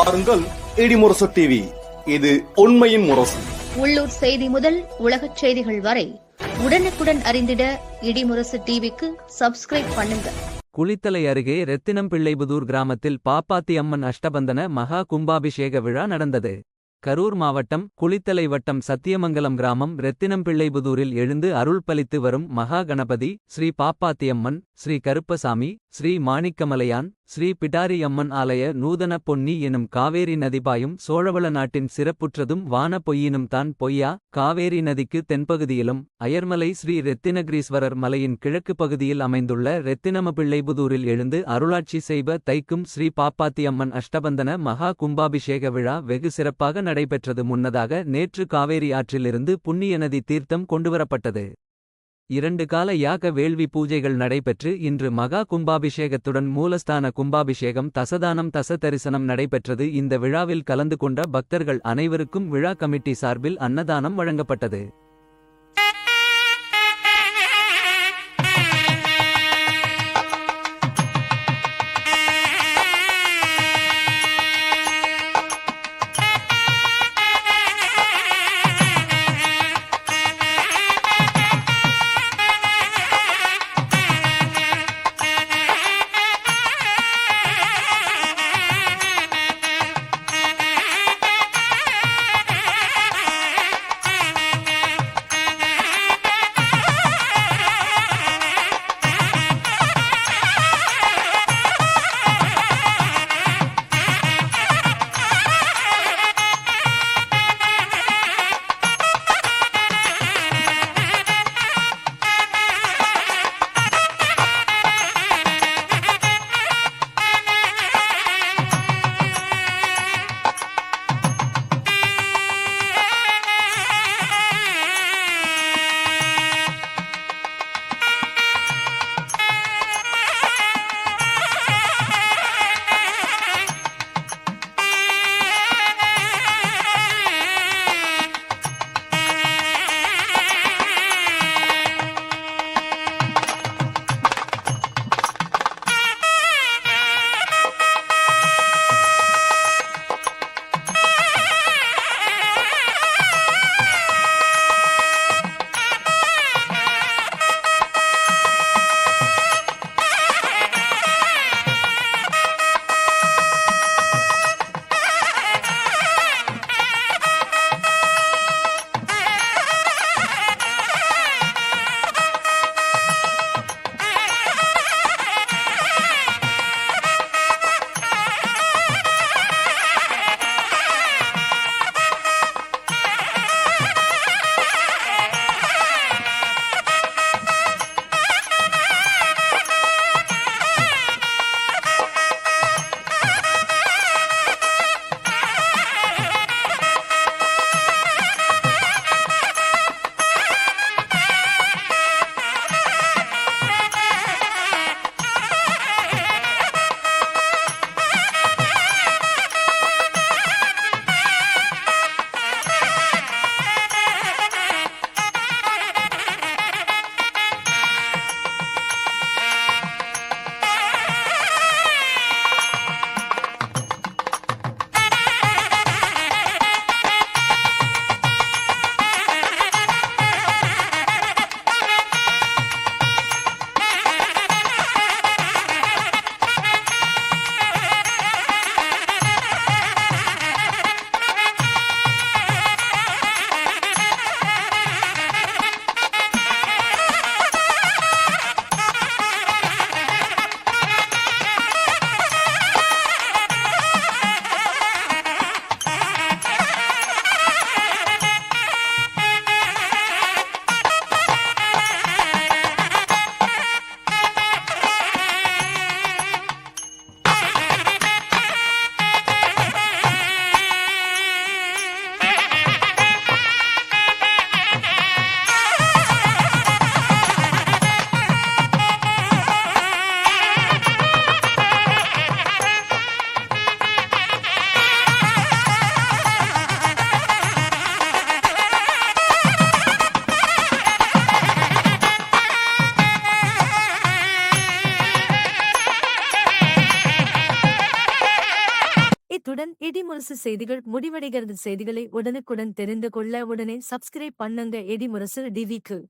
பாருங்கள் இடிமுரசு டிவி. இது உண்மையின் முரசு. உள்ளூர் செய்தி முதல் உலகச் செய்திகள் வரை உடனுக்குடன் அறிந்திட இடிமுரசு டிவிக்கு சப்ஸ்கிரைப் பண்ணுங்க. குளித்தலை அருகே ரெத்தினம்பிள்ளைபுதூர் கிராமத்தில் பாப்பாத்தி அம்மன் அஷ்டபந்தன மகா கும்பாபிஷேக விழா நடந்தது. கரூர் மாவட்டம் குளித்தலை வட்டம் சத்தியமங்கலம் கிராமம் ரெத்தினம்பிள்ளைபுதூரில் எழுந்து அருள்பளித்து வரும் மகா கணபதி ஸ்ரீ பாப்பாத்தியம்மன், ஸ்ரீ கருப்பசாமி, ஸ்ரீ மாணிக்கமலையான், ஸ்ரீ பிடாரி அம்மன் ஆலய நூதன பொன்னி எனும் காவேரி நதிபாயும் சோழவள நாட்டின் சிறப்புற்றதும் வான பொய்யினும் தான் பொய்யா. காவேரி நதிக்கு தென்பகுதியிலும் அயர்மலை ஸ்ரீ ரெத்தினகிரீஸ்வரர் மலையின் கிழக்கு பகுதியில் அமைந்துள்ள ரெத்தினமபிள்ளைபுதூரில் எழுந்து அருளாட்சி செய்வ தைக்கும் ஸ்ரீ பாப்பாத்தி அம்மன் அஷ்டபந்தன மகா கும்பாபிஷேக விழா வெகு சிறப்பாக நடைபெற்றது. முன்னதாக நேற்று காவேரி ஆற்றிலிருந்து புண்ணிய நதி தீர்த்தம் கொண்டுவரப்பட்டது. 2 கால யாக வேள்வி பூஜைகள் நடைபெற்று இன்று மகா கும்பாபிஷேகத்துடன் மூலஸ்தான கும்பாபிஷேகம் தசதானம் தச தரிசனம் நடைபெற்றது. இந்த விழாவில் கலந்து கொண்ட பக்தர்கள் அனைவருக்கும் விழா கமிட்டி சார்பில் அன்னதானம் வழங்கப்பட்டது. இத்துடன் இடிமுரசு செய்திகள் முடிவடைகிறது. செய்திகளை உடனுக்குடன் தெரிந்து கொள்ள உடனே சப்ஸ்கிரைப் பண்ணுங்க இடிமுரசு டிவிக்கு.